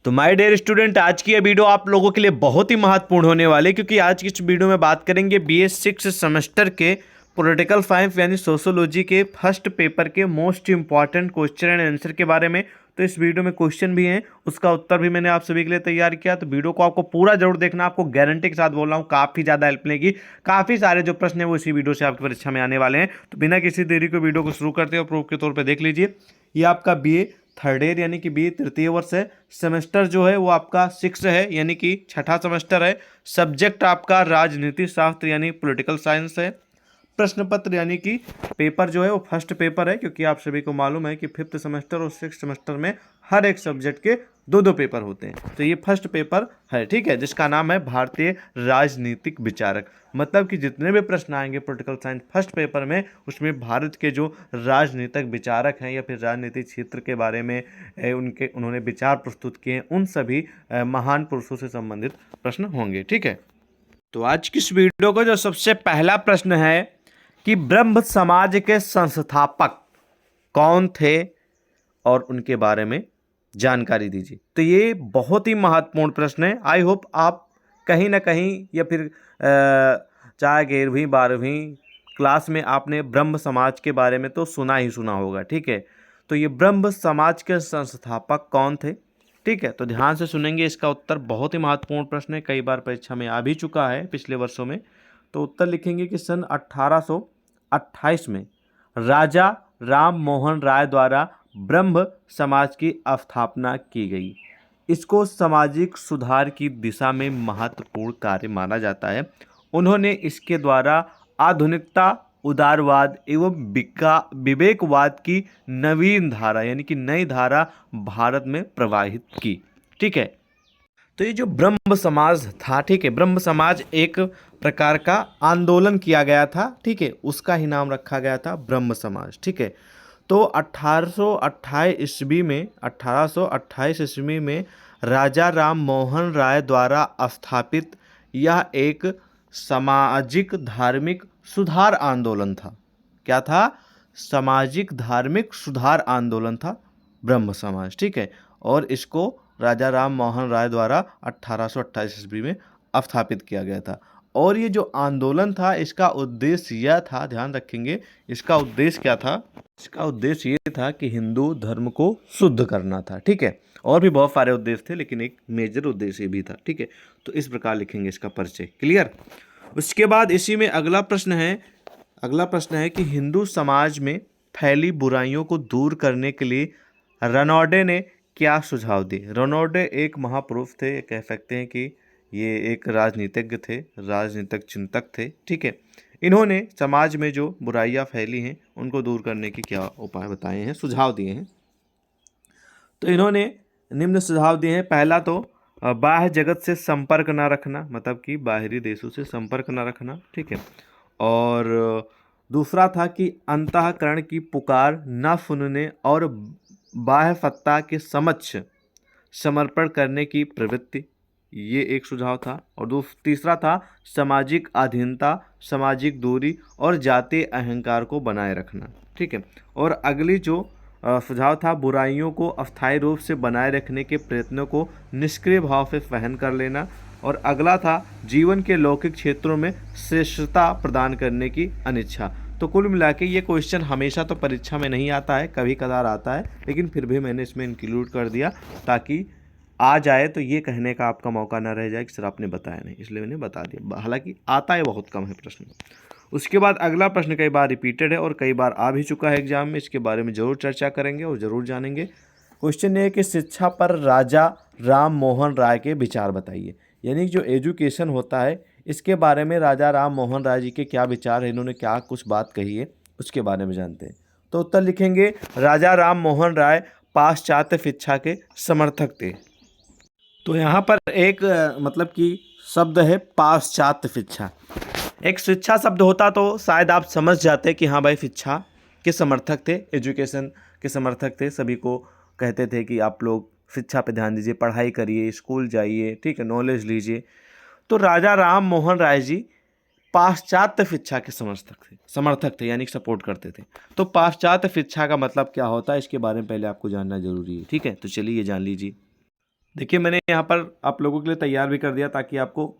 तो my dear student, आज की ये वीडियो आप लोगों के लिए बहुत ही महत्वपूर्ण होने वाली है, क्योंकि आज की इस वीडियो में बात करेंगे बीए 6 सेमेस्टर के पॉलिटिकल साइंस यानी सोशोलॉजी के फर्स्ट पेपर के most important question and answer के बारे में। तो इस वीडियो में क्वेश्चन भी हैं, उसका उत्तर भी मैंने आप सभी के लिए तैयार किया। तो वीडियो को आपको पूरा जरूर देखना, आपको गारंटी के साथ बोल रहा हूँ, काफ़ी ज़्यादा हेल्प मिलेगी। काफ़ी सारे जो प्रश्न है वो इसी वीडियो से आपकी परीक्षा में आने वाले हैं। तो बिना किसी देरी को वीडियो को शुरू करते हैं और प्रूफ के तौर पर देख लीजिए। ये आपका बीए थर्ड ईयर यानी कि बी तृतीय वर्ष है। सेमेस्टर जो है वो आपका 6 है यानी कि छठा सेमेस्टर है। सब्जेक्ट आपका राजनीति शास्त्र यानी पॉलिटिकल साइंस है। प्रश्न पत्र यानी कि पेपर जो है वो फर्स्ट पेपर है, क्योंकि आप सभी को मालूम है कि फिफ्थ सेमेस्टर और सिक्स सेमेस्टर में हर एक सब्जेक्ट के दो दो पेपर होते हैं। तो ये फर्स्ट पेपर है, ठीक है, जिसका नाम है भारतीय राजनीतिक विचारक। मतलब कि जितने भी प्रश्न आएंगे पॉलिटिकल साइंस फर्स्ट पेपर में, उसमें भारत के जो राजनीतिक विचारक हैं या फिर राजनीतिक क्षेत्र के बारे में उन्होंने विचार प्रस्तुत किए हैं, उन सभी महान पुरुषों से संबंधित प्रश्न होंगे, ठीक है। तो आज की इस वीडियो का जो सबसे पहला प्रश्न है कि ब्रह्म समाज के संस्थापक कौन थे और उनके बारे में जानकारी दीजिए। तो ये बहुत ही महत्वपूर्ण प्रश्न है। आई होप आप कहीं ना कहीं या फिर चाहे 11वीं 12वीं क्लास में आपने ब्रह्म समाज के बारे में तो सुना ही सुना होगा, ठीक है। तो ये ब्रह्म समाज के संस्थापक कौन थे, ठीक है। तो ध्यान से सुनेंगे, इसका उत्तर बहुत ही महत्वपूर्ण प्रश्न है, कई बार परीक्षा में आ भी चुका है पिछले वर्षों में। तो उत्तर लिखेंगे कि सन 1828 में राजा राम मोहन राय द्वारा ब्रह्म समाज की स्थापना की गई। इसको सामाजिक सुधार की दिशा में महत्वपूर्ण कार्य माना जाता है। उन्होंने इसके द्वारा आधुनिकता, उदारवाद एवं विवेकवाद की नवीन धारा यानी कि नई धारा भारत में प्रवाहित की, ठीक है। तो ये जो ब्रह्म समाज था, ठीक है, ब्रह्म समाज एक प्रकार का आंदोलन किया गया था, ठीक है, उसका ही नाम रखा गया था ब्रह्म समाज, ठीक है। तो 1828 ईस्वी में राजा राम मोहन राय द्वारा स्थापित यह एक सामाजिक धार्मिक सुधार आंदोलन था। क्या था? सामाजिक धार्मिक सुधार आंदोलन था ब्रह्म समाज, ठीक है। और इसको राजा राम मोहन राय द्वारा 1828 ईस्वी में स्थापित किया गया था। और ये जो आंदोलन था, इसका उद्देश्य यह था, ध्यान रखेंगे, इसका उद्देश्य क्या था? इसका उद्देश्य ये था कि हिंदू धर्म को शुद्ध करना था, ठीक है। और भी बहुत सारे उद्देश्य थे, लेकिन एक मेजर उद्देश्य भी था, ठीक है। तो इस प्रकार लिखेंगे इसका परिचय, क्लियर। उसके बाद इसी में अगला प्रश्न है कि हिंदू समाज में फैली बुराइयों को दूर करने के लिए रनौडे ने क्या सुझाव दिए। रनौडे एक महापुरुष थे, कह सकते हैं कि ये एक राजनीतिज्ञ थे, राजनीतिक चिंतक थे, ठीक है। इन्होंने समाज में जो बुराइयां फैली हैं उनको दूर करने के क्या उपाय बताए हैं, सुझाव दिए हैं। तो इन्होंने निम्न सुझाव दिए हैं। पहला तो बाह्य जगत से संपर्क ना रखना, मतलब कि बाहरी देशों से संपर्क ना रखना, ठीक है। और दूसरा था कि अंतःकरण की पुकार न सुनने और बाह्य सत्ता के समक्ष समर्पण करने की प्रवृत्ति, ये एक सुझाव था। और तीसरा था सामाजिक अधीनता, सामाजिक दूरी और जातीय अहंकार को बनाए रखना, ठीक है। और अगली जो सुझाव था, बुराइयों को अस्थायी रूप से बनाए रखने के प्रयत्नों को निष्क्रिय भाव से सहन कर लेना। और अगला था जीवन के लौकिक क्षेत्रों में श्रेष्ठता प्रदान करने की अनिच्छा। तो कुल मिला के ये क्वेश्चन हमेशा तो परीक्षा में नहीं आता है, कभी कदार आता है, लेकिन फिर भी मैंने इसमें इंक्लूड कर दिया ताकि आ जाए तो ये कहने का आपका मौका ना रह जाए कि सर आपने बताया नहीं, इसलिए मैंने बता दिया। हालांकि आता है बहुत कम है प्रश्न। उसके बाद अगला प्रश्न कई बार रिपीटेड है और कई बार आ भी चुका है एग्जाम में, इसके बारे में जरूर चर्चा करेंगे और जरूर जानेंगे। क्वेश्चन ये है कि शिक्षा पर राजा राम मोहन राय के विचार बताइए। यानी जो एजुकेशन होता है, इसके बारे में राजा राम मोहन राय जी के क्या विचार है, इन्होंने क्या कुछ बात कही है, उसके बारे में जानते हैं। तो उत्तर लिखेंगे, राजा राम मोहन राय पाश्चात्य शिक्षा के समर्थक थे। तो यहाँ पर एक मतलब कि शब्द है पाश्चात्य शिक्षा। एक शिक्षा शब्द होता तो शायद आप समझ जाते कि हाँ भाई शिक्षा के समर्थक थे, एजुकेशन के समर्थक थे, सभी को कहते थे कि आप लोग शिक्षा पे ध्यान दीजिए, पढ़ाई करिए, स्कूल जाइए, ठीक है, नॉलेज लीजिए। तो राजा राम मोहन राय जी पाश्चात्य शिक्षा के समर्थक थे यानी सपोर्ट करते थे। तो पाश्चात्य शिक्षा का मतलब क्या होता है, इसके बारे में पहले आपको जानना जरूरी है, ठीक है। तो चलिए ये जान लीजिए। देखिए मैंने यहाँ पर आप लोगों के लिए तैयार भी कर दिया ताकि आपको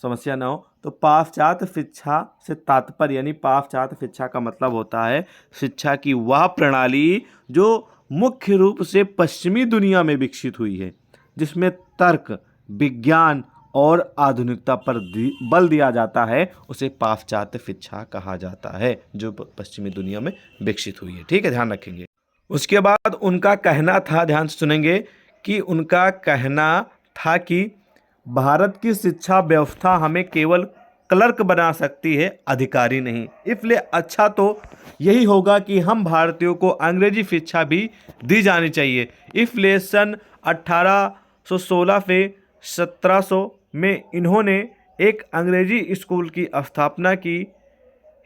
समस्या ना हो। तो पाश्चात्य शिक्षा से तात्पर्य यानी पाश्चात्य शिक्षा का मतलब होता है शिक्षा की वह प्रणाली जो मुख्य रूप से पश्चिमी दुनिया में विकसित हुई है, जिसमें तर्क, विज्ञान और आधुनिकता पर बल दिया जाता है, उसे पाश्चात्य शिक्षा कहा जाता है, जो पश्चिमी दुनिया में विकसित हुई है। ठीक है, ध्यान रखेंगे। उसके बाद उनका कहना था, ध्यान से सुनेंगे, कि उनका कहना था कि भारत की शिक्षा व्यवस्था हमें केवल क्लर्क बना सकती है, अधिकारी नहीं। इसलिए अच्छा तो यही होगा कि हम भारतीयों को अंग्रेजी शिक्षा भी दी जानी चाहिए। इसलिए सन 1816 से 1700 में इन्होंने एक अंग्रेजी स्कूल की स्थापना की।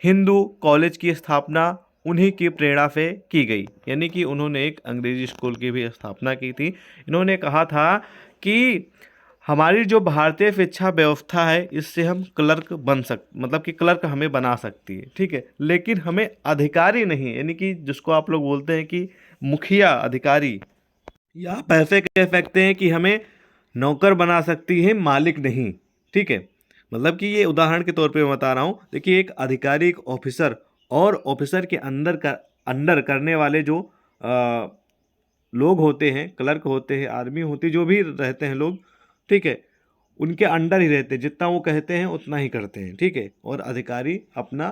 हिंदू कॉलेज की स्थापना उन्हीं की प्रेरणा से की गई, यानी कि उन्होंने एक अंग्रेजी स्कूल की भी स्थापना की थी। इन्होंने कहा था कि हमारी जो भारतीय शिक्षा व्यवस्था है, इससे हम क्लर्क बन मतलब कि क्लर्क हमें बना सकती है, ठीक है, लेकिन हमें अधिकारी नहीं, यानी कि जिसको आप लोग बोलते हैं कि मुखिया अधिकारी, या आप ऐसे कह सकते हैं कि हमें नौकर बना सकती है, मालिक नहीं। ठीक है, मतलब कि ये उदाहरण के तौर पे मैं बता रहा हूँ। देखिए एक अधिकारी, एक ऑफिसर, और ऑफिसर के अंडर करने वाले जो लोग होते हैं, क्लर्क होते हैं, आर्मी होती है, जो भी रहते हैं लोग, ठीक है, उनके अंडर ही रहते हैं, जितना वो कहते हैं उतना ही करते हैं। ठीक है, और अधिकारी अपना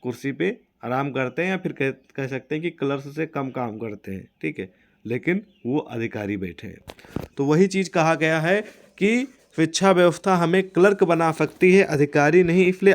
कुर्सी पे आराम करते हैं, या फिर कह सकते हैं कि क्लर्क से कम काम करते हैं। ठीक है, लेकिन वो अधिकारी बैठे हैं। तो वही चीज़ कहा गया है कि शिक्षा व्यवस्था हमें क्लर्क बना सकती है, अधिकारी नहीं। इसलिए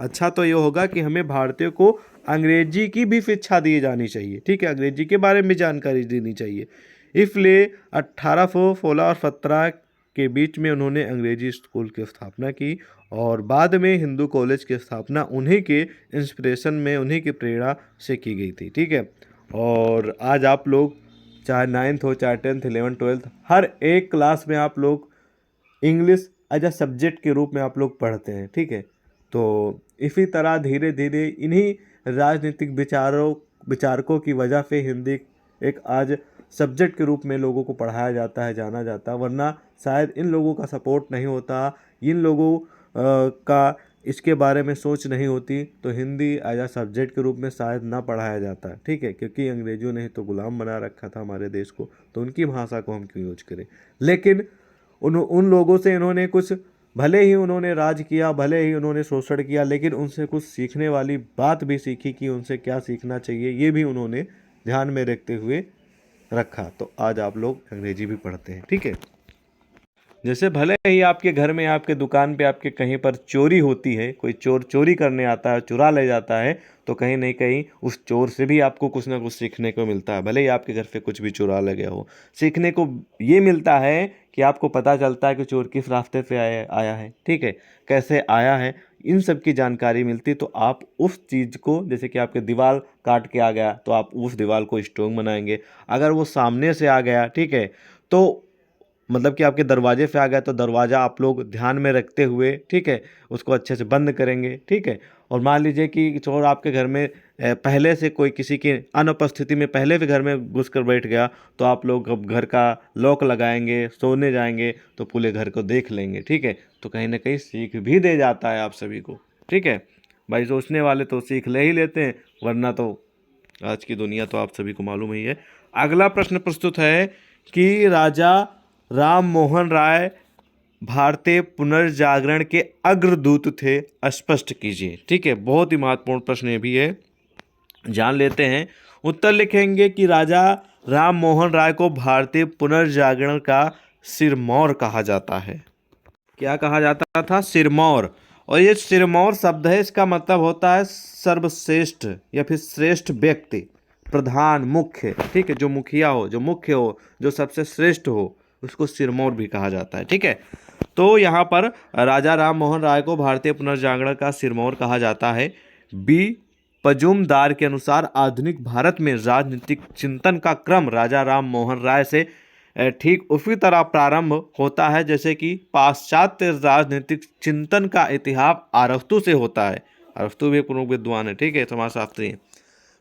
अच्छा तो ये होगा कि हमें भारतीयों को अंग्रेजी की भी शिक्षा दी जानी चाहिए। ठीक है, अंग्रेजी के बारे में जानकारी देनी चाहिए। इसलिए 1816 और 17 के बीच में उन्होंने अंग्रेजी स्कूल की स्थापना की, और बाद में हिंदू कॉलेज की स्थापना उन्हीं के इंस्पिरेशन में, उन्हीं की प्रेरणा से की गई थी। ठीक है, और आज आप लोग चाहे 9th हो, चाहे 10th, 11th, 12th, हर एक क्लास में आप लोग इंग्लिश एज अ सब्जेक्ट के रूप में आप लोग पढ़ते हैं। ठीक है, तो इसी तरह धीरे धीरे इन्हीं राजनीतिक विचारकों की वजह से हिंदी एक आज सब्जेक्ट के रूप में लोगों को पढ़ाया जाता है, जाना जाता है। वरना शायद इन लोगों का सपोर्ट नहीं होता, इन लोगों का इसके बारे में सोच नहीं होती, तो हिंदी एज अ सब्जेक्ट के रूप में शायद ना पढ़ाया जाता। ठीक है, क्योंकि अंग्रेजों ने तो गुलाम बना रखा था हमारे देश को, तो उनकी भाषा को हम क्यों यूज करें। लेकिन उन लोगों से इन्होंने कुछ, भले ही उन्होंने राज किया, भले ही उन्होंने शोषण किया, लेकिन उनसे कुछ सीखने वाली बात भी सीखी कि उनसे क्या सीखना चाहिए, ये भी उन्होंने ध्यान में रखते हुए रखा। तो आज आप लोग अंग्रेजी भी पढ़ते हैं। ठीक है, जैसे भले ही आपके घर में, आपके दुकान पे, आपके कहीं पर चोरी होती है, कोई चोर चोरी करने आता है, चुरा ले जाता है, तो कहीं नहीं कहीं उस चोर से भी आपको कुछ ना कुछ सीखने को मिलता है। भले ही आपके घर पे कुछ भी चुरा ले गया हो, सीखने को ये मिलता है कि आपको पता चलता है कि चोर किस रास्ते से आया है, ठीक है, कैसे आया है, इन सब की जानकारी मिलती। तो आप उस चीज़ को, जैसे कि आपके दीवार काट के आ गया, तो आप उस दीवार को स्ट्रॉन्ग बनाएंगे। अगर वो सामने से आ गया, ठीक है, तो मतलब कि आपके दरवाजे से आ गया, तो दरवाज़ा आप लोग ध्यान में रखते हुए, ठीक है, उसको अच्छे से बंद करेंगे। ठीक है, और मान लीजिए कि चोर आपके घर में पहले से, कोई किसी की अनुपस्थिति में पहले भी घर में घुस कर बैठ गया, तो आप लोग अब घर का लॉक लगाएंगे, सोने जाएंगे तो पूरे घर को देख लेंगे। ठीक है, तो कहीं ना कहीं सीख भी दे जाता है आप सभी को। ठीक है भाई, सोचने वाले तो सीख ले ही लेते हैं, वरना तो आज की दुनिया तो आप सभी को मालूम ही है। अगला प्रश्न प्रस्तुत है कि राजा राम मोहन राय भारतीय पुनर्जागरण के अग्रदूत थे, स्पष्ट कीजिए। ठीक है, बहुत ही महत्वपूर्ण प्रश्न ये भी है, जान लेते हैं। उत्तर लिखेंगे कि राजा राम मोहन राय को भारतीय पुनर्जागरण का सिरमौर कहा जाता है। क्या कहा जाता था? सिरमौर। और ये सिरमौर शब्द है, इसका मतलब होता है सर्वश्रेष्ठ या फिर श्रेष्ठ व्यक्ति, प्रधान, मुख्य। ठीक है, जो मुखिया हो, जो मुख्य हो, जो सबसे श्रेष्ठ हो, उसको सिरमौर भी कहा जाता है। ठीक है, तो यहाँ पर राजा राम मोहन राय को भारतीय पुनर्जागरण का सिरमौर कहा जाता है। बी पजुमदार के अनुसार आधुनिक भारत में राजनीतिक चिंतन का क्रम राजा राम मोहन राय से ठीक उसी तरह प्रारंभ होता है जैसे कि पाश्चात्य राजनीतिक चिंतन का इतिहास अरस्तु से होता है। अरस्तु भी एक प्रमुख विद्वान है, ठीक है, समाजशास्त्री हैं।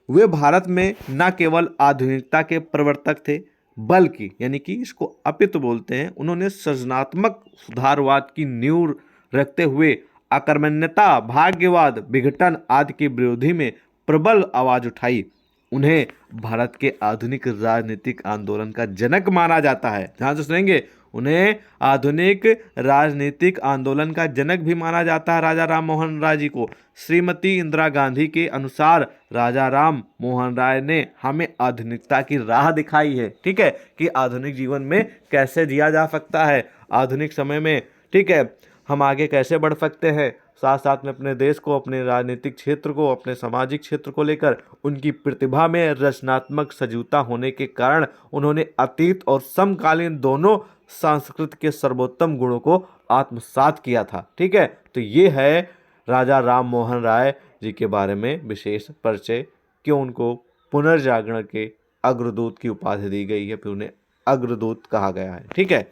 वे भारत में न केवल आधुनिकता के प्रवर्तक थे, बल्कि यानी कि इसको अपितु बोलते हैं, उन्होंने सृजनात्मक सुधारवाद की नींव रखते हुए अकर्मण्यता, भाग्यवाद, विघटन आदि के विरोधी में प्रबल आवाज उठाई। उन्हें भारत के आधुनिक राजनीतिक आंदोलन का जनक माना जाता है। ध्यान से सुनेंगे, उन्हें आधुनिक राजनीतिक आंदोलन का जनक भी माना जाता है राजा राम मोहन राय जी को। श्रीमती इंदिरा गांधी के अनुसार राजा राम मोहन राय ने हमें आधुनिकता की राह दिखाई है, ठीक है, कि आधुनिक जीवन में कैसे जिया जा सकता है, आधुनिक समय में, ठीक है, हम आगे कैसे बढ़ सकते हैं, साथ साथ में अपने देश को, अपने राजनीतिक क्षेत्र को, अपने सामाजिक क्षेत्र को लेकर उनकी प्रतिभा में रचनात्मक सजीवता होने के कारण उन्होंने अतीत और समकालीन दोनों संस्कृति के सर्वोत्तम गुणों को आत्मसात किया था। ठीक है, तो ये है राजा राम मोहन राय जी के बारे में विशेष परिचय, क्यों उनको पुनर्जागरण के अग्रदूत की उपाधि दी गई है, फिर उन्हें अग्रदूत कहा गया है। ठीक है,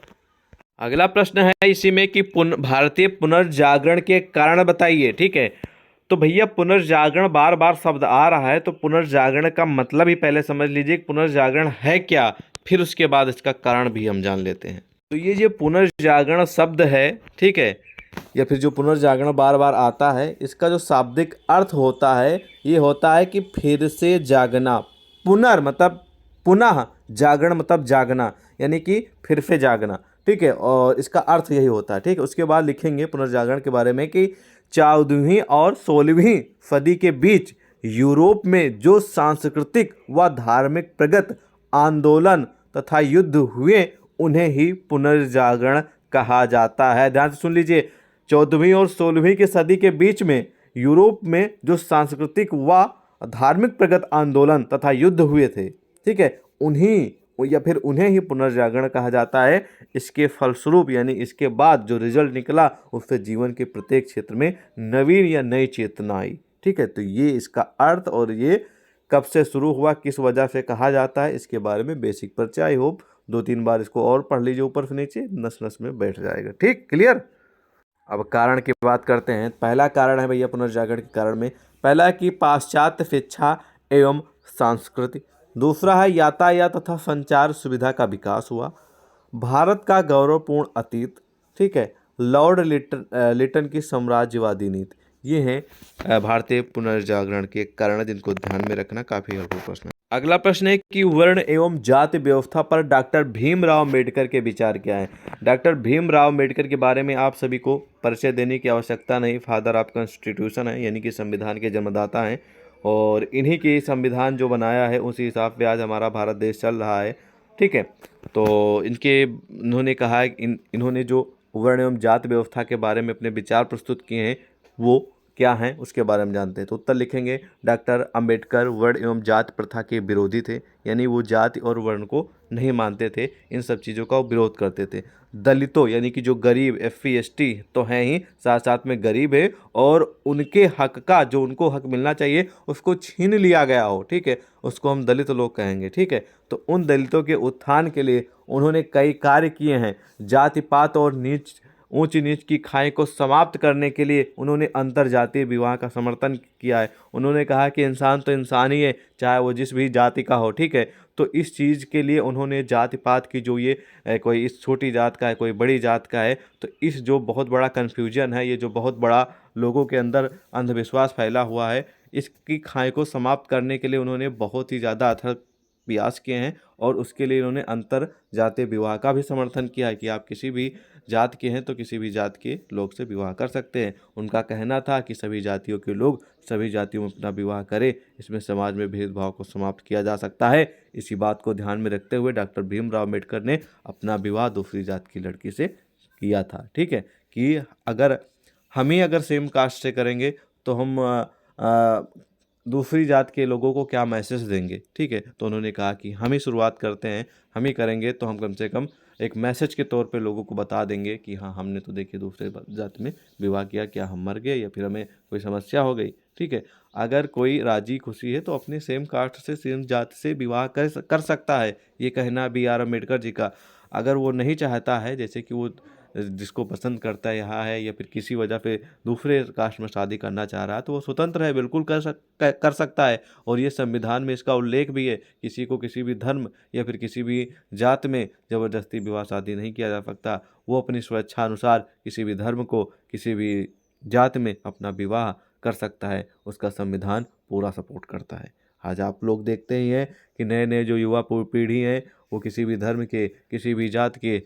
अगला प्रश्न है इसी में कि भारतीय पुनर्जागरण के कारण बताइए। ठीक है, तो भैया पुनर्जागरण बार बार शब्द आ रहा है, तो पुनर्जागरण का मतलब ही पहले समझ लीजिए पुनर्जागरण है क्या, फिर उसके बाद इसका कारण भी हम जान लेते हैं। तो ये जो पुनर्जागरण शब्द है, ठीक है, या फिर जो पुनर्जागरण बार बार आता है, इसका जो शाब्दिक अर्थ होता है, ये होता है कि फिर से जागना। मतलब पुनः, जागरण मतलब जागना, यानी कि फिर से जागना। ठीक है, और इसका अर्थ यही होता है। ठीक है, उसके बाद लिखेंगे पुनर्जागरण के बारे में कि 14वीं और 16वीं सदी के बीच यूरोप में जो सांस्कृतिक व धार्मिक प्रगत आंदोलन तथा युद्ध हुए, उन्हें ही पुनर्जागरण कहा जाता है। ध्यान से सुन लीजिए, 14वीं और 16वीं की सदी के बीच में यूरोप में जो सांस्कृतिक व धार्मिक प्रगत आंदोलन तथा युद्ध हुए थे, ठीक है, उन्हें ही पुनर्जागरण कहा जाता है। इसके फलस्वरूप यानी इसके बाद जो रिजल्ट निकला, उससे जीवन के प्रत्येक क्षेत्र में नवीन या नई चेतना आई। ठीक है, तो ये इसका अर्थ, और ये कब से शुरू हुआ, किस वजह से कहा जाता है, इसके बारे में बेसिक परिचय। आई होप 2-3 बार इसको और पढ़ लीजिए ऊपर से नीचे, नस नस में बैठ जाएगा। ठीक, क्लियर। अब कारण की बात करते हैं। पहला कारण है भैया पुनर्जागरण के कारण में, पहला है कि पाश्चात्य शिक्षा एवं संस्कृति, दूसरा है यातायात तथा संचार सुविधा का विकास हुआ, भारत का गौरवपूर्ण अतीत, ठीक है, लॉर्ड लिटन की साम्राज्यवादी नीति। ये हैं भारतीय पुनर्जागरण के कारण, जिनको ध्यान में रखना काफी हेल्पफुल प्रश्न है। अगला प्रश्न है कि वर्ण एवं जाति व्यवस्था पर डॉक्टर भीमराव अम्बेडकर के विचार क्या है। डॉक्टर भीमराव अम्बेडकर के बारे में आप सभी को परिचय देने की आवश्यकता नहीं, फादर ऑफ कॉन्स्टिट्यूशन है, यानी कि संविधान के जन्मदाता हैं, और इन्हीं की संविधान जो बनाया है उसी हिसाब से आज हमारा भारत देश चल रहा है। ठीक है, तो इन्होंने कहा है, इन्होंने जो वर्ण एवं जाति व्यवस्था के बारे में अपने विचार प्रस्तुत किए हैं, वो क्या हैं उसके बारे में जानते हैं। तो उत्तर लिखेंगे, डॉक्टर अंबेडकर वर्ण एवं जाति प्रथा के विरोधी थे, यानी वो जाति और वर्ण को नहीं मानते थे, इन सब चीज़ों का विरोध करते थे। दलितों यानी कि जो गरीब SC ST तो हैं ही, साथ साथ में गरीब है, और उनके हक का, जो उनको हक मिलना चाहिए उसको छीन लिया गया हो, ठीक है, उसको हम दलित लोग कहेंगे। ठीक है, तो उन दलितों के उत्थान के लिए उन्होंने कई कार्य किए हैं। जाति पात और ऊंच नीच की खाई को समाप्त करने के लिए उन्होंने अंतरजातीय विवाह का समर्थन किया है। उन्होंने कहा कि इंसान तो इंसान ही है, चाहे वो जिस भी जाति का हो। ठीक है, तो इस चीज़ के लिए उन्होंने जाति पात की जो ये कोई इस छोटी जात का है, कोई बड़ी जात का है, तो इस जो बहुत बड़ा कन्फ्यूजन है, ये जो बहुत बड़ा लोगों के अंदर अंधविश्वास फैला हुआ है, इसकी खाई को समाप्त करने के लिए उन्होंने बहुत ही ज़्यादा अथक प्रयास किए हैं, और उसके लिए इन्होंने अंतर जातीय विवाह का भी समर्थन किया है कि आप किसी भी जात के हैं तो किसी भी जात के लोग से विवाह कर सकते हैं। उनका कहना था कि सभी जातियों के लोग सभी जातियों में अपना विवाह करें, इसमें समाज में भेदभाव को समाप्त किया जा सकता है। इसी बात को ध्यान में रखते हुए डॉक्टर भीमराव अम्बेडकर ने अपना विवाह दूसरी जात की लड़की से किया था। ठीक है, कि अगर हम ही अगर सेम कास्ट से करेंगे तो हम दूसरी जात के लोगों को क्या मैसेज देंगे। ठीक है, तो उन्होंने कहा कि हम ही शुरुआत करते हैं, हम ही करेंगे, तो हम कम से कम एक मैसेज के तौर पे लोगों को बता देंगे कि हाँ, हमने तो देखिए दूसरे जाति में विवाह किया, क्या हम मर गए या फिर हमें कोई समस्या हो गई। ठीक है, अगर कोई राजी खुशी है तो अपने सेम कास्ट से, सेम जाति से विवाह कर सकता है, ये कहना BR अम्बेडकर जी का। अगर वो नहीं चाहता है, जैसे कि वो जिसको पसंद करता है यहाँ है या फिर किसी वजह से दूसरे कास्ट में शादी करना चाह रहा है तो वो स्वतंत्र है, बिल्कुल कर सकता है। और ये संविधान में इसका उल्लेख भी है, किसी को किसी भी धर्म या फिर किसी भी जात में ज़बरदस्ती विवाह शादी नहीं किया जा सकता। वो अपनी स्वेच्छा अनुसार किसी भी धर्म को, किसी भी जात में अपना विवाह कर सकता है, उसका संविधान पूरा सपोर्ट करता है। आज आप लोग देखते ही हैं कि नए नए जो युवा पीढ़ी है वो किसी भी धर्म के, किसी भी जात के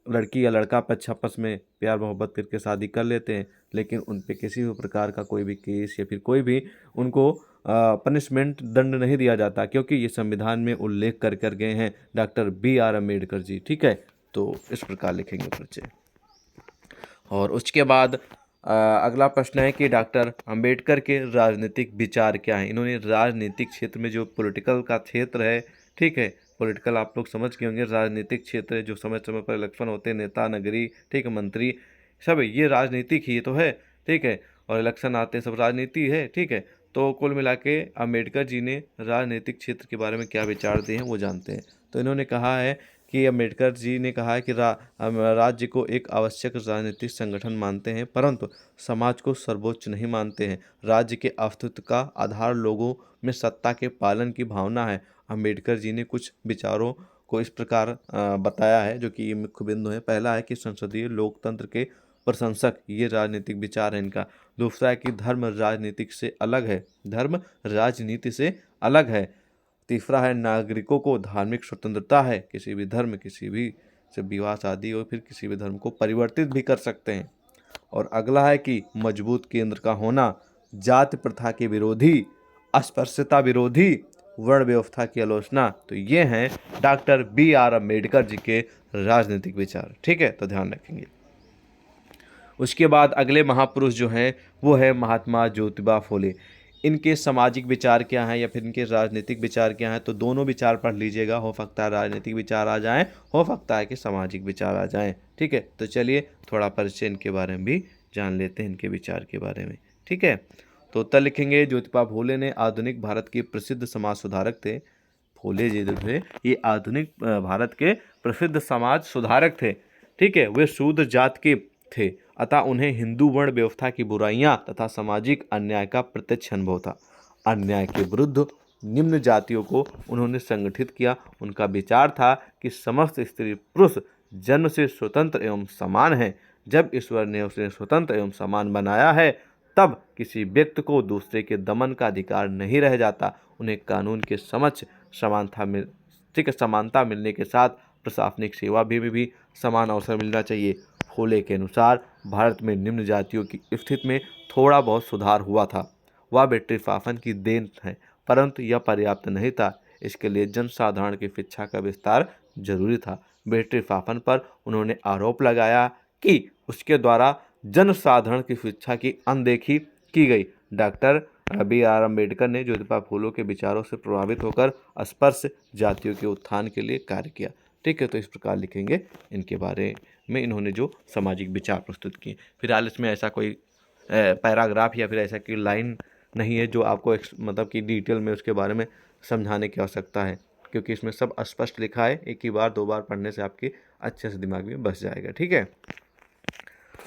लड़की या लड़का आपस में प्यार मोहब्बत करके शादी कर लेते हैं, लेकिन उन पे किसी भी प्रकार का कोई भी केस या फिर कोई भी उनको पनिशमेंट, दंड नहीं दिया जाता, क्योंकि ये संविधान में उल्लेख कर गए हैं डॉक्टर BR अम्बेडकर जी। ठीक है, तो इस प्रकार लिखेंगे परिचय। और उसके बाद अगला प्रश्न है कि डॉक्टर अंबेडकर के राजनीतिक विचार क्या हैं। इन्होंने राजनीतिक क्षेत्र में, जो पॉलिटिकल का क्षेत्र है, ठीक है, पॉलिटिकल आप लोग समझ गए होंगे, राजनीतिक क्षेत्र जो समय समय पर इलेक्शन होते हैं, नेता, नगरी, ठीक है, मंत्री, सब ये राजनीतिक ही तो है, ठीक है, और इलेक्शन आते हैं, सब राजनीति है, ठीक है। तो कुल मिला के अम्बेडकर जी ने राजनीतिक क्षेत्र के बारे में क्या विचार दिए हैं वो जानते हैं। तो इन्होंने कहा है कि अम्बेडकर जी ने कहा है कि राज्य को एक आवश्यक राजनीतिक संगठन मानते हैं, परंतु समाज को सर्वोच्च नहीं मानते हैं। राज्य के अस्तित्व का आधार लोगों में सत्ता के पालन की भावना है। अम्बेडकर जी ने कुछ विचारों को इस प्रकार बताया है, जो कि ये मुख्य बिंदु है। पहला है कि संसदीय लोकतंत्र के प्रशंसक, ये राजनीतिक विचार है इनका। दूसरा है कि धर्म राजनीतिक से अलग है, धर्म राजनीति से अलग है। तीसरा है नागरिकों को धार्मिक स्वतंत्रता है, किसी भी धर्म, किसी भी से विवाह शादी और फिर किसी भी धर्म को परिवर्तित भी कर सकते हैं। और अगला है कि मजबूत केंद्र का होना, जाति प्रथा के विरोधी, अस्पृश्यता विरोधी, वर्ण व्यवस्था की आलोचना। तो ये हैं डॉक्टर BR अम्बेडकर जी के राजनीतिक विचार। ठीक है, तो ध्यान रखेंगे। उसके बाद अगले महापुरुष जो हैं वो है महात्मा ज्योतिबा फुले। इनके सामाजिक विचार क्या हैं या फिर इनके राजनीतिक विचार क्या हैं, तो दोनों विचार पढ़ लीजिएगा। हो सकता है राजनीतिक विचार आ जाएं, हो सकता है कि सामाजिक विचार आ जाएं। ठीक है, तो चलिए थोड़ा परिचय इनके बारे में भी जान लेते हैं, इनके विचार के बारे में। ठीक है, तो उत्तर लिखेंगे ज्योतिबा फुले ने आधुनिक भारत के प्रसिद्ध समाज सुधारक थे। फुले जी जो थे ये आधुनिक भारत के प्रसिद्ध समाज सुधारक थे। ठीक है, वे शूद्र जात के थे, अतः उन्हें हिंदू वर्ण व्यवस्था की बुराइयां तथा सामाजिक अन्याय का प्रत्यक्ष अनुभव था। अन्याय के विरुद्ध निम्न जातियों को उन्होंने संगठित किया। उनका विचार था कि समस्त स्त्री पुरुष जन्म से स्वतंत्र एवं समान हैं। जब ईश्वर ने उसे स्वतंत्र एवं समान बनाया है, तब किसी व्यक्ति को दूसरे के दमन का अधिकार नहीं रह जाता। उन्हें कानून के समक्ष समानता मिलने के साथ प्रशासनिक सेवा भी समान अवसर मिलना चाहिए। फुले के अनुसार भारत में निम्न जातियों की स्थिति में थोड़ा बहुत सुधार हुआ था, वह ब्रिटिश शासन की देन है, परंतु यह पर्याप्त नहीं था। इसके लिए जनसाधारण की शिक्षा का विस्तार जरूरी था। ब्रिटिश शासन पर उन्होंने आरोप लगाया कि उसके द्वारा जनसाधारण की शिक्षा की अनदेखी की गई। डॉक्टर BR अम्बेडकर ने ज्योतिबा फुले के विचारों से प्रभावित होकर अस्पृश्य जातियों के उत्थान के लिए कार्य किया। ठीक है, तो इस प्रकार लिखेंगे इनके बारे में, इन्होंने जो सामाजिक विचार प्रस्तुत किए। फिलहाल इसमें ऐसा कोई पैराग्राफ या फिर ऐसा कोई लाइन नहीं है जो आपको मतलब कि डिटेल में उसके बारे में समझाने की आवश्यकता है, क्योंकि इसमें सब स्पष्ट लिखा है। एक ही बार, दो बार पढ़ने से आपके अच्छे से दिमाग में बस जाएगा। ठीक है,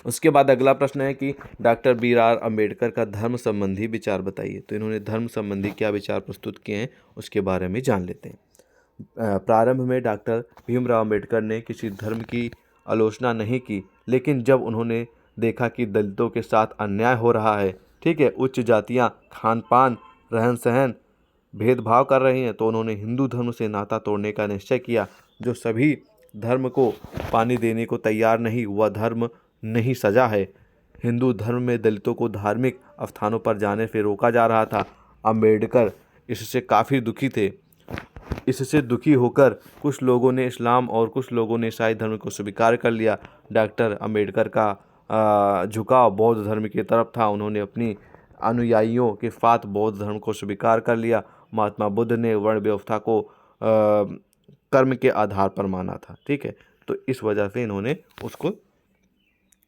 उसके बाद अगला प्रश्न है कि डॉक्टर BR अम्बेडकर का धर्म संबंधी विचार बताइए। तो इन्होंने धर्म संबंधी क्या विचार प्रस्तुत किए हैं उसके बारे में जान लेते हैं। प्रारंभ में डॉक्टर भीमराव अम्बेडकर ने किसी धर्म की आलोचना नहीं की, लेकिन जब उन्होंने देखा कि दलितों के साथ अन्याय हो रहा है, ठीक है, उच्च जातियां खान पान, रहन सहन भेदभाव कर रही हैं, तो उन्होंने हिंदू धर्म से नाता तोड़ने का निश्चय किया। जो सभी धर्म को पानी देने को तैयार नहीं, वह धर्म नहीं सजा है। हिंदू धर्म में दलितों को धार्मिक स्थानों पर जाने से रोका जा रहा था। अम्बेडकर इससे काफ़ी दुखी थे। इससे दुखी होकर कुछ लोगों ने इस्लाम और कुछ लोगों ने ईसाई धर्म को स्वीकार कर लिया। डॉक्टर अम्बेडकर का झुकाव बौद्ध धर्म की तरफ था। उन्होंने अपनी अनुयायियों के साथ बौद्ध धर्म को स्वीकार कर लिया। महात्मा बुद्ध ने वर्ण व्यवस्था को कर्म के आधार पर माना था। ठीक है, तो इस वजह से इन्होंने उसको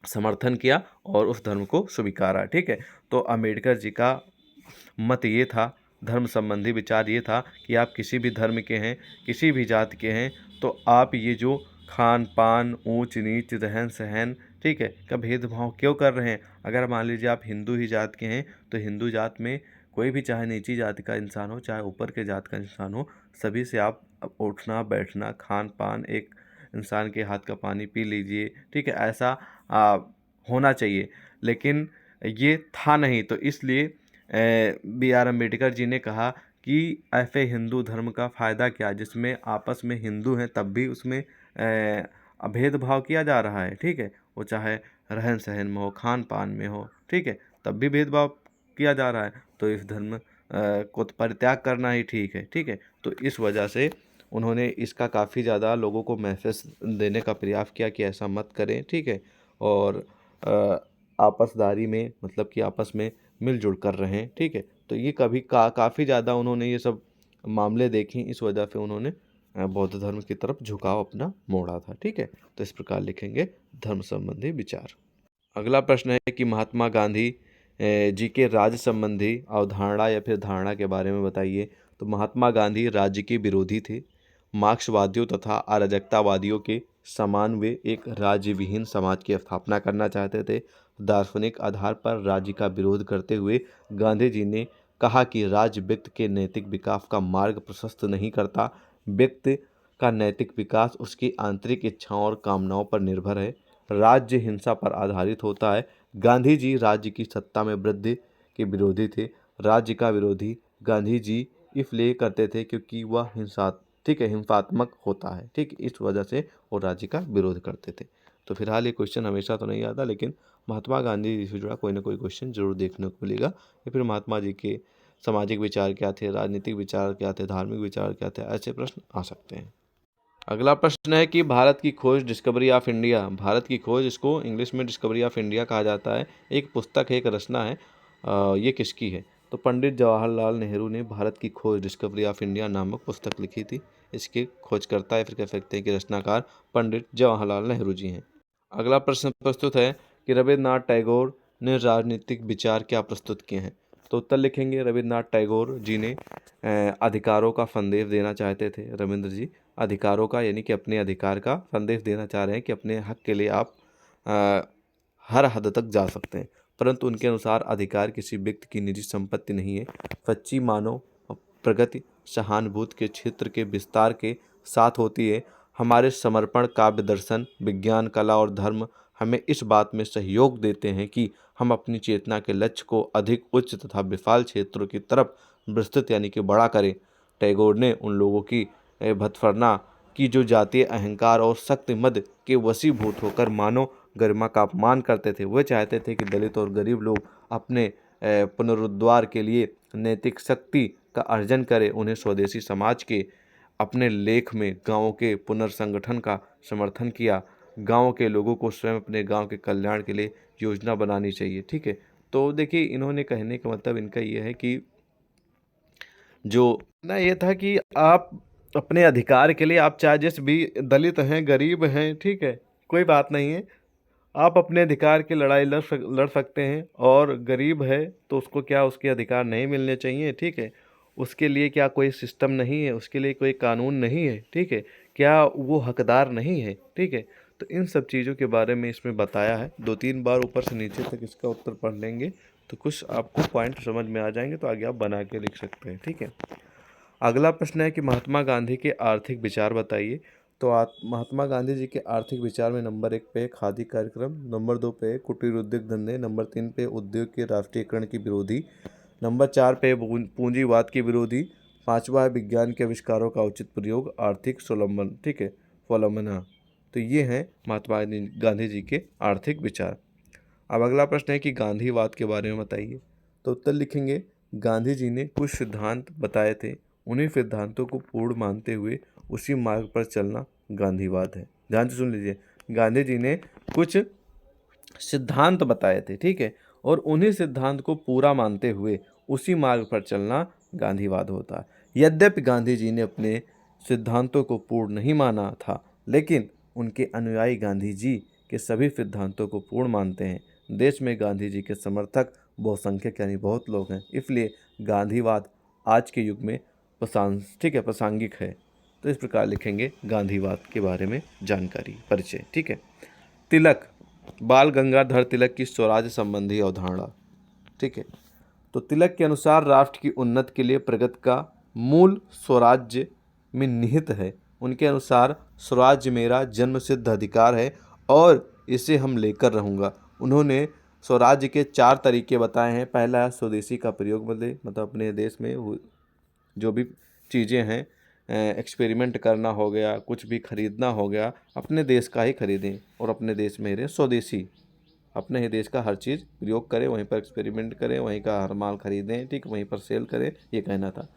समर्थन किया और उस धर्म को स्वीकारा। ठीक है, तो अम्बेडकर जी का मत ये था, धर्म संबंधी विचार ये था कि आप किसी भी धर्म के हैं, किसी भी जात के हैं, तो आप ये जो खान पान, ऊंच नीच, रहन सहन, ठीक है, का भेदभाव क्यों कर रहे हैं? अगर मान लीजिए आप हिंदू ही जात के हैं तो हिंदू जात में कोई भी, चाहे नीची जाति का इंसान हो चाहे ऊपर के जात का इंसान हो, सभी से आप उठना बैठना, खान पान, एक इंसान के हाथ का पानी पी लीजिए, ठीक है, ऐसा होना चाहिए। लेकिन ये था नहीं, तो इसलिए B.R. अम्बेडकर जी ने कहा कि ऐसे हिंदू धर्म का फ़ायदा क्या, जिसमें आपस में हिंदू हैं तब भी उसमें भेदभाव किया जा रहा है, ठीक है, वो चाहे रहन सहन में हो, खान पान में हो, ठीक है, तब भी भेदभाव किया जा रहा है। तो इस धर्म को तो परित्याग करना ही ठीक है, ठीक है। तो इस वजह से उन्होंने इसका काफ़ी ज़्यादा लोगों को मैसेज देने का प्रयास किया कि ऐसा मत करें, ठीक है, और आपसदारी में, मतलब कि आपस में मिलजुल कर रहें, ठीक है। तो ये काफ़ी ज़्यादा उन्होंने ये सब मामले देखे, इस वजह से उन्होंने बौद्ध धर्म की तरफ झुकाव अपना मोड़ा था, ठीक है। तो इस प्रकार लिखेंगे धर्म संबंधी विचार। अगला प्रश्न है कि महात्मा गांधी जी के राज्य संबंधी अवधारणा या फिर धारणा के बारे में बताइए। तो महात्मा गांधी राज्य के विरोधी थे। मार्क्सवादियों तथा अराजकतावादियों के समान वे एक राज्य विहीन समाज की स्थापना करना चाहते थे। दार्शनिक आधार पर राज्य का विरोध करते हुए गांधी जी ने कहा कि राज्य व्यक्ति के नैतिक विकास का मार्ग प्रशस्त नहीं करता। व्यक्ति का नैतिक विकास उसकी आंतरिक इच्छाओं और कामनाओं पर निर्भर है। राज्य हिंसा पर आधारित होता है। गांधी जी राज्य की सत्ता में वृद्धि के विरोधी थे। राज्य का विरोधी गांधी जी इसलिए करते थे क्योंकि वह हिंसात्मक होता है, ठीक, इस वजह से वो राज्य का विरोध करते थे। तो फिलहाल ये क्वेश्चन हमेशा तो नहीं आता, लेकिन महात्मा गांधी जी से जुड़ा कोई ना कोई क्वेश्चन जरूर देखने को मिलेगा, या फिर महात्मा जी के सामाजिक विचार क्या थे, राजनीतिक विचार क्या थे, धार्मिक विचार क्या थे, ऐसे प्रश्न आ सकते हैं। अगला प्रश्न है कि भारत की खोज, डिस्कवरी ऑफ इंडिया। भारत की खोज, इसको इंग्लिश में डिस्कवरी ऑफ इंडिया कहा जाता है, एक पुस्तक है, एक रचना है। ये किसकी है? तो पंडित जवाहरलाल नेहरू ने भारत की खोज, डिस्कवरी ऑफ इंडिया नामक पुस्तक लिखी थी। इसके खोजकर्ता या फिर कह सकते हैं कि रचनाकार पंडित जवाहरलाल नेहरू जी हैं। अगला प्रश्न प्रस्तुत है कि रविन्द्रनाथ टैगोर ने राजनीतिक विचार क्या प्रस्तुत किए हैं? तो उत्तर लिखेंगे, रविन्द्रनाथ टैगोर जी ने अधिकारों का संदेश देना चाहते थे। रविंद्र जी अधिकारों का, यानी कि अपने अधिकार का संदेश देना चाह रहे हैं कि अपने हक के लिए आप हर हद तक जा सकते हैं, परंतु उनके अनुसार अधिकार किसी व्यक्ति की निजी संपत्ति नहीं है। सच्ची मानव प्रगति सहानुभूति के क्षेत्र के विस्तार के साथ होती है। हमारे समर्पण, काव्य, दर्शन, विज्ञान, कला और धर्म हमें इस बात में सहयोग देते हैं कि हम अपनी चेतना के लक्ष्य को अधिक उच्च तथा विशाल क्षेत्रों की तरफ विस्तृत, यानी कि बड़ा करें। टैगोर ने उन लोगों की भत्सना की जो जातीय अहंकार और शक्ति मद के वशीभूत होकर मानव गरिमा का अपमान करते थे। वे चाहते थे कि दलित और गरीब लोग अपने पुनरुद्धार के लिए नैतिक शक्ति का अर्जन करें। उन्हें स्वदेशी समाज के अपने लेख में गांवों के पुनर्संगठन का समर्थन किया। गांव के लोगों को स्वयं अपने गांव के कल्याण के लिए योजना बनानी चाहिए, ठीक है। तो देखिए, इन्होंने कहने का मतलब इनका ये है कि जो ना, ये था कि आप अपने अधिकार के लिए, आप चाहे जिस भी दलित हैं, गरीब हैं, ठीक है, कोई बात नहीं है, आप अपने अधिकार की लड़ाई लड़ सकते हैं। और गरीब है तो उसको क्या, उसके अधिकार नहीं मिलने चाहिए, ठीक है, उसके लिए क्या कोई सिस्टम नहीं है, उसके लिए कोई कानून नहीं है, ठीक है, क्या वो हकदार नहीं है, ठीक है। तो इन सब चीज़ों के बारे में इसमें बताया है। 2-3 बार ऊपर से नीचे तक इसका उत्तर पढ़ लेंगे तो कुछ आपको पॉइंट समझ में आ जाएंगे, तो आगे आप बना के लिख सकते हैं, ठीक है। अगला प्रश्न है कि महात्मा गांधी के आर्थिक विचार बताइए। तो महात्मा गांधी जी के आर्थिक विचार में नंबर 1 पे खादी कार्यक्रम, नंबर 2 पे कुटीर उद्योग धंधे, नंबर 3 पे उद्योग के राष्ट्रीयकरण की विरोधी, नंबर 4 पे पूंजीवाद के विरोधी, 5वां है विज्ञान के आविष्कारों का उचित प्रयोग, आर्थिक स्वावलंबन, ठीक है, स्वावलंबन। तो ये हैं महात्मा गांधी जी के आर्थिक विचार। अब अगला प्रश्न है कि गांधीवाद के बारे में बताइए। तो उत्तर लिखेंगे, गांधी जी ने कुछ सिद्धांत बताए थे, उन्हीं सिद्धांतों को पूर्ण मानते हुए उसी मार्ग पर चलना गांधीवाद है। ध्यान से सुन लीजिए, गांधी जी ने कुछ सिद्धांत बताए थे, ठीक है, और उन्हीं सिद्धांत को पूरा मानते हुए उसी मार्ग पर चलना गांधीवाद होता है। यद्यपि गांधी जी ने अपने सिद्धांतों को पूर्ण नहीं माना था, लेकिन उनके अनुयायी गांधी जी के सभी सिद्धांतों को पूर्ण मानते हैं। देश में गांधी जी के समर्थक बहुसंख्यक, यानी बहुत लोग हैं, इसलिए गांधीवाद आज के युग में प्रासंगिक है। तो इस प्रकार लिखेंगे गांधीवाद के बारे में जानकारी, परिचय। ठीक है। तिलक, बाल गंगाधर तिलक की स्वराज संबंधी अवधारणा। ठीक है। तो तिलक के अनुसार राष्ट्र की उन्नति के लिए प्रगति का मूल स्वराज्य में निहित है। उनके अनुसार स्वराज्य मेरा जन्मसिद्ध अधिकार है और इसे हम लेकर रहूँगा। उन्होंने स्वराज्य के 4 तरीके बताए हैं। पहला है स्वदेशी का प्रयोग बदले, मतलब अपने देश में जो भी चीज़ें हैं, एक्सपेरिमेंट करना हो गया, कुछ भी खरीदना हो गया, अपने देश का ही खरीदें और अपने देश में ही रहें। स्वदेशी, अपने ही देश का हर चीज़ प्रयोग करें, वहीं पर एक्सपेरिमेंट करें, वहीं का हर माल खरीदें, ठीक, वहीं पर सेल करें, ये कहना था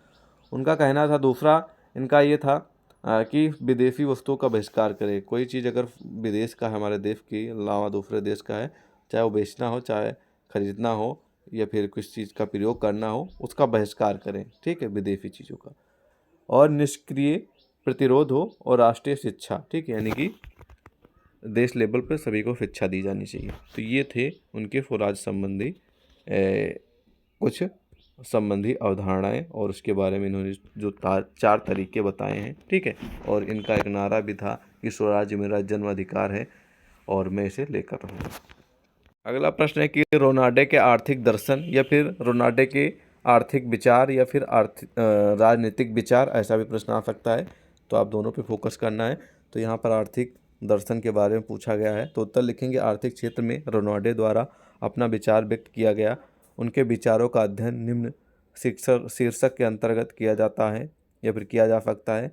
उनका। कहना था दूसरा इनका ये था कि विदेशी वस्तुओं का बहिष्कार करें। कोई चीज़ अगर विदेश का है, हमारे देश के अलावा दूसरे देश का है, चाहे वो बेचना हो, चाहे खरीदना हो, या फिर किस चीज़ का प्रयोग करना हो, उसका बहिष्कार करें, ठीक है, विदेशी चीज़ों का। और निष्क्रिय प्रतिरोध हो और राष्ट्रीय शिक्षा, ठीक है, यानी कि देश लेवल पर सभी को शिक्षा दी जानी चाहिए। तो ये थे उनके स्वराज संबंधी कुछ संबंधी अवधारणाएं, और उसके बारे में इन्होंने जो 4 तरीके बताए हैं, ठीक है। और इनका एक नारा भी था कि स्वराज्य मेरा जन्म अधिकार है और मैं इसे लेकर रहूँगा। अगला प्रश्न है कि रोनाल्डे के आर्थिक दर्शन, या फिर रोनाल्डे के आर्थिक विचार, या फिर राजनीतिक विचार, ऐसा भी प्रश्न आ सकता है। तो आप दोनों पे फोकस करना है। तो यहाँ पर आर्थिक दर्शन के बारे में पूछा गया है, तो उत्तर लिखेंगे आर्थिक क्षेत्र में रोनाल्डे द्वारा अपना विचार व्यक्त किया गया। उनके विचारों का अध्ययन निम्न शीर्षक के अंतर्गत किया जाता है, या फिर किया जा सकता है।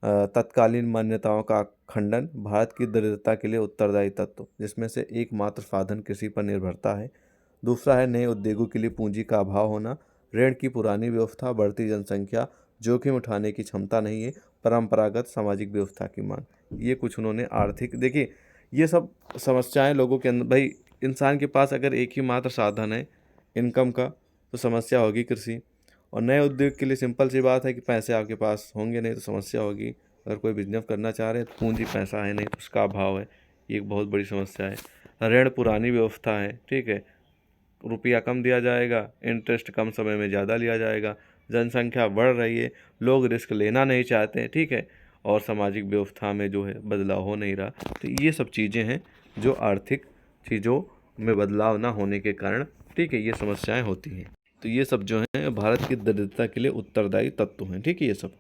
तत्कालीन मान्यताओं का खंडन, भारत की दरिद्रता के लिए उत्तरदायी तत्व, जिसमें से एकमात्र साधन कृषि पर निर्भरता है। दूसरा है नए उद्योगों के लिए पूंजी का अभाव होना, ऋण की पुरानी व्यवस्था, बढ़ती जनसंख्या, जोखिम उठाने की क्षमता नहीं है, परंपरागत सामाजिक व्यवस्था की मांग। ये कुछ उन्होंने आर्थिक, देखिए ये सब समस्याएं लोगों के अंदर। भाई इंसान के पास अगर एक ही मात्र साधन है इनकम का, तो समस्या होगी कृषि। और नए उद्योग के लिए सिंपल सी बात है कि पैसे आपके पास होंगे नहीं तो समस्या होगी। अगर कोई बिजनेस करना चाह रहे हैं तो पूंजी पैसा है नहीं तो उसका अभाव है, ये एक बहुत बड़ी समस्या है। ऋण पुरानी व्यवस्था है, ठीक है, रुपया कम दिया जाएगा, इंटरेस्ट कम समय में ज़्यादा लिया जाएगा, जनसंख्या बढ़ रही है, लोग रिस्क लेना नहीं चाहते हैं, ठीक है, और सामाजिक व्यवस्था में जो है बदलाव हो नहीं रहा। तो ये सब चीज़ें हैं जो आर्थिक चीज़ों में बदलाव ना होने के कारण, ठीक है, ये समस्याएं होती हैं। तो ये सब जो हैं भारत की दरिद्रता के लिए उत्तरदायी तत्व हैं, ठीक है, ये सब।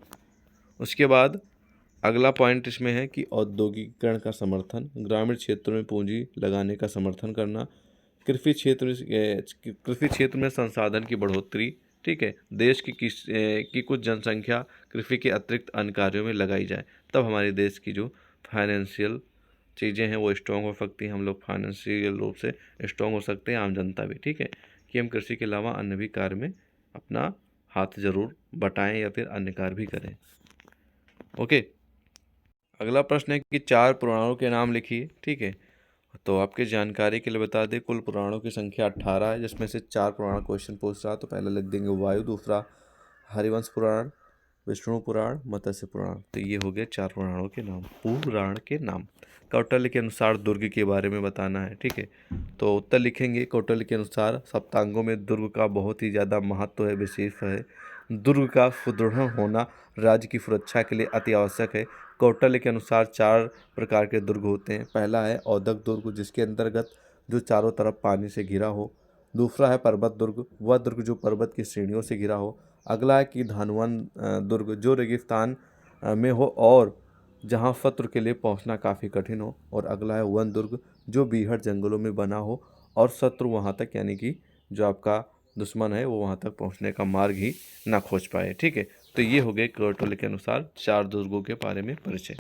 उसके बाद अगला पॉइंट इसमें है कि औद्योगिकीकरण का समर्थन, ग्रामीण क्षेत्रों में पूंजी लगाने का समर्थन करना, कृषि क्षेत्र में संसाधन की बढ़ोतरी, ठीक है, देश की कुछ जनसंख्या कृषि के अतिरिक्त अन्य कार्यों में लगाई जाए, तब हमारे देश की जो फाइनेंशियल चीज़ें हैं वो स्ट्रॉन्ग हो सकती हैं। हम लोग फाइनेंशियल रूप से स्ट्रॉन्ग हो सकते हैं, आम जनता भी, ठीक है, कि हम कृषि के अलावा अन्य भी कार्य में अपना हाथ जरूर बटाएं या फिर अन्य कार्य भी करें। ओके। अगला प्रश्न है कि 4 पुराणों के नाम लिखिए, ठीक है। तो आपके जानकारी के लिए बता दें कुल पुराणों की संख्या 18 है, जिसमें से 4 पुराण क्वेश्चन पूछ रहा। तो पहले लिख देंगे वायु, दूसरा हरिवंश पुराण, विष्णु पुराण, मत्स्य पुराण। तो ये हो गए 4 पुराणों के नाम, पुराण के नाम। कौटिल्य के अनुसार दुर्ग के बारे में बताना है, ठीक है। तो उत्तर लिखेंगे कौटिल्य के अनुसार सप्तांगों में दुर्ग का बहुत ही ज़्यादा महत्व है, विशेष है। दुर्ग का सुदृढ़ होना राज्य की सुरक्षा के लिए अति आवश्यक है। कौटिल्य के अनुसार 4 प्रकार के दुर्ग होते हैं। पहला है औदक दुर्ग, जिसके अंतर्गत जो चारों तरफ पानी से घिरा हो। दूसरा है पर्वत दुर्ग, वह दुर्ग जो पर्वत की श्रेणियों से घिरा हो। अगला है कि धानवन दुर्ग, जो रेगिस्तान में हो और जहां शत्रु के लिए पहुंचना काफ़ी कठिन हो। और अगला है वन दुर्ग, जो बीहड़ जंगलों में बना हो और शत्रु वहां तक, यानी कि जो आपका दुश्मन है वो वहां तक पहुंचने का मार्ग ही ना खोज पाए, ठीक है। तो ये हो गए कौटिल्य के अनुसार 4 दुर्गों के बारे में परिचय।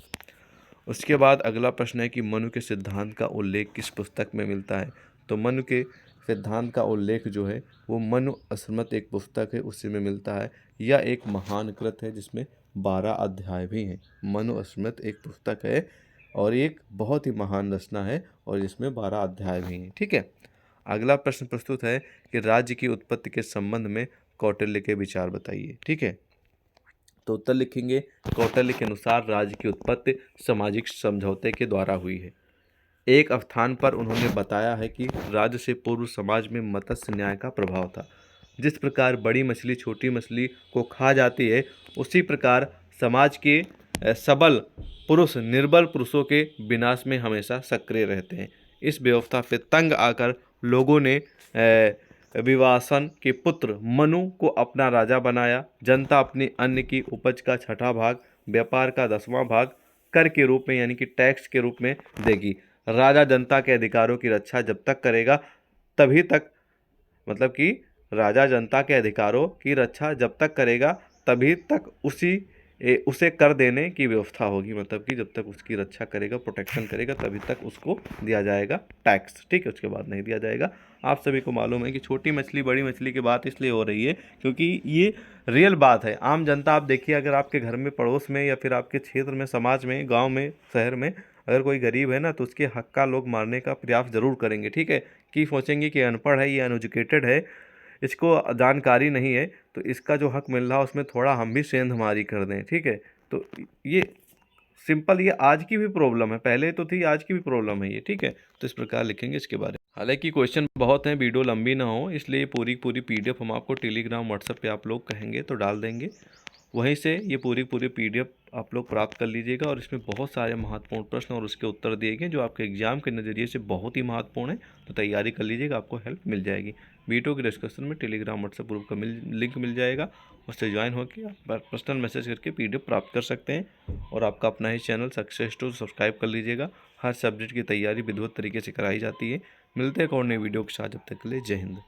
उसके बाद अगला प्रश्न है कि मनु के सिद्धांत का उल्लेख किस पुस्तक में मिलता है। तो मनु के सिद्धांत का उल्लेख जो है वो मनु स्मृति एक पुस्तक है, उसी में मिलता है। यह एक महान कृत है जिसमें 12 अध्याय भी हैं। मनु स्मृति एक पुस्तक है और एक बहुत ही महान रचना है और इसमें 12 अध्याय भी हैं, ठीक है। अगला प्रश्न प्रस्तुत है कि राज्य की उत्पत्ति के संबंध में कौटिल्य के विचार बताइए, ठीक है। तो उत्तर लिखेंगे कौटिल्य के अनुसार राज्य की उत्पत्ति सामाजिक समझौते के द्वारा हुई है। एक स्थान पर उन्होंने बताया है कि राज्य से पूर्व समाज में मत्स्य न्याय का प्रभाव था। जिस प्रकार बड़ी मछली छोटी मछली को खा जाती है, उसी प्रकार समाज के सबल पुरुष निर्बल पुरुषों के विनाश में हमेशा सक्रिय रहते हैं। इस व्यवस्था पे तंग आकर लोगों ने विवासन के पुत्र मनु को अपना राजा बनाया। जनता अपनी अन्न की उपज का 6वां भाग, व्यापार का 10वां भाग कर के रूप में यानी कि टैक्स के रूप में देगी। राजा जनता के अधिकारों की रक्षा जब तक करेगा तभी तक, मतलब कि राजा जनता के अधिकारों की रक्षा जब तक करेगा तभी तक उसे कर देने की व्यवस्था होगी। मतलब कि जब तक उसकी रक्षा करेगा, प्रोटेक्शन करेगा, तभी तक उसको दिया जाएगा टैक्स। ठीक है, उसके बाद नहीं दिया जाएगा। आप सभी को मालूम है कि छोटी मछली बड़ी मछली की बात इसलिए हो रही है क्योंकि ये रियल बात है। आम जनता, आप देखिए, अगर आपके घर में, पड़ोस में, या फिर आपके क्षेत्र में, समाज में, गाँव में, शहर में अगर कोई गरीब है ना, तो उसके हक का लोग मारने का प्रयास जरूर करेंगे। ठीक है, कि सोचेंगे कि अनपढ़ है, ये अनएजुकेटेड है, इसको जानकारी नहीं है, तो इसका जो हक मिल रहा है उसमें थोड़ा हम भी सेंधमारी कर दें। ठीक है, तो ये सिंपल, ये आज की भी प्रॉब्लम है, पहले तो थी, आज की भी प्रॉब्लम है ये। ठीक है, तो इस प्रकार लिखेंगे इसके बारे में। हालांकि क्वेश्चन बहुत हैं, वीडियो लंबी ना हो, इसलिए पूरी PDF हम आपको टेलीग्राम, व्हाट्सएप पे आप लोग कहेंगे तो डाल देंगे। वहीं से ये पूरी PDF आप लोग प्राप्त कर लीजिएगा और इसमें बहुत सारे महत्वपूर्ण प्रश्न और उसके उत्तर दिए गए जो आपके एग्जाम के नज़रिए से बहुत ही महत्वपूर्ण है। तो तैयारी कर लीजिएगा, आपको हेल्प मिल जाएगी। वीडियो के डिस्क्रिप्शन में टेलीग्राम, व्हाट्सएप ग्रुप का लिंक मिल जाएगा, उससे ज्वाइन होकर आप पर्सनल मैसेज करके PDF प्राप्त कर सकते हैं। और आपका अपना ही चैनल सक्सेस टू सब्सक्राइब कर लीजिएगा। हर सब्जेक्ट की तैयारी विधिवत तरीके से कराई जाती है। मिलते हैं एक और नई वीडियो के साथ, जब तक के लिए जय हिंद।